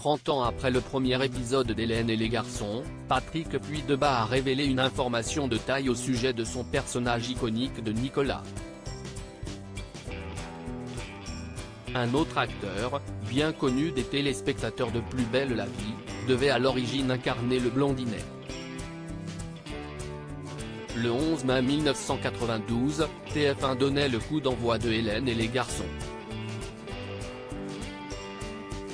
30 ans après le premier épisode d'Hélène et les garçons, Patrick Puydebas a révélé une information de taille au sujet de son personnage iconique de Nicolas. Un autre acteur, bien connu des téléspectateurs de Plus belle la vie, devait à l'origine incarner le blondinet. Le 11 mai 1992, TF1 donnait le coup d'envoi de Hélène et les garçons.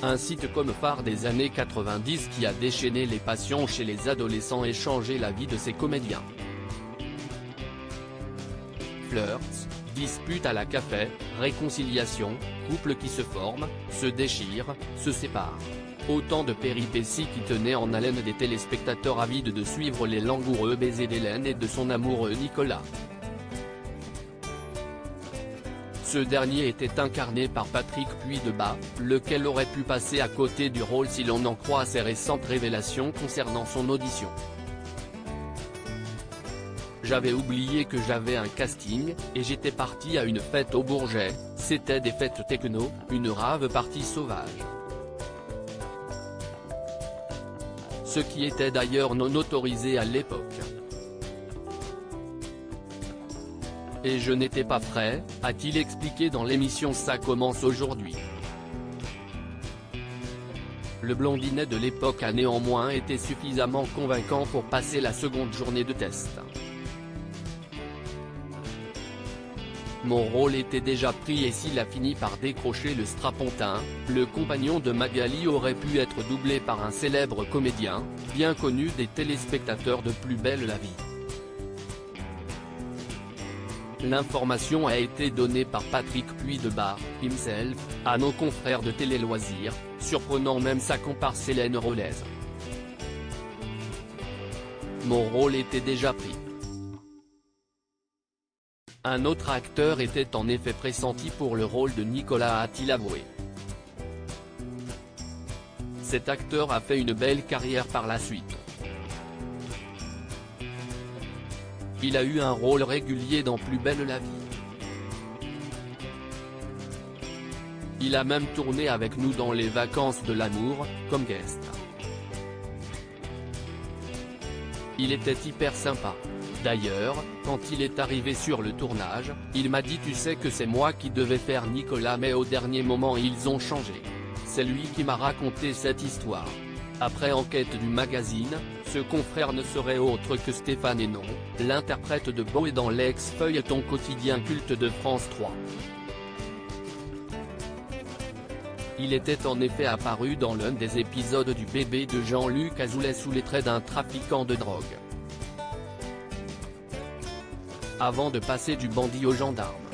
Un site comme phare des années 90 qui a déchaîné les passions chez les adolescents et changé la vie de ses comédiens. Flirts, disputes à la café, réconciliation, couples qui se forment, se déchirent, se séparent. Autant de péripéties qui tenaient en haleine des téléspectateurs avides de suivre les langoureux baisers d'Hélène et de son amoureux Nicolas. Ce dernier était incarné par Patrick Puydebas, lequel aurait pu passer à côté du rôle si l'on en croit ses récentes révélations concernant son audition. J'avais oublié que j'avais un casting, et j'étais parti à une fête au Bourget, c'était des fêtes techno, une rave partie sauvage. Ce qui était d'ailleurs non autorisé à l'époque. Et je n'étais pas prêt, a-t-il expliqué dans l'émission Ça commence aujourd'hui. Le blondinet de l'époque a néanmoins été suffisamment convaincant pour passer la seconde journée de test. Mon rôle était déjà pris et s'il a fini par décrocher le strapontin, le compagnon de Magali aurait pu être doublé par un célèbre comédien, bien connu des téléspectateurs de Plus belle la vie. L'information a été donnée par Patrick Puydebas, himself, à nos confrères de Télé Loisirs, surprenant même sa comparse Hélène Rollez. Mon rôle était déjà pris. Un autre acteur était en effet pressenti pour le rôle de Nicolas, a-t-il avoué. Cet acteur a fait une belle carrière par la suite. Il a eu un rôle régulier dans Plus belle la vie. Il a même tourné avec nous dans Les Vacances de l'amour, comme guest. Il était hyper sympa. D'ailleurs, quand il est arrivé sur le tournage, il m'a dit tu sais que c'est moi qui devais faire Nicolas mais au dernier moment ils ont changé. C'est lui qui m'a raconté cette histoire. Après enquête du magazine, ce confrère ne serait autre que Stéphane Hénon, l'interprète de Boé dans l'ex-feuilleton quotidien culte de France 3. Il était en effet apparu dans l'un des épisodes du Bébé de Jean-Luc Azoulay sous les traits d'un trafiquant de drogue. Avant de passer du bandit au gendarme.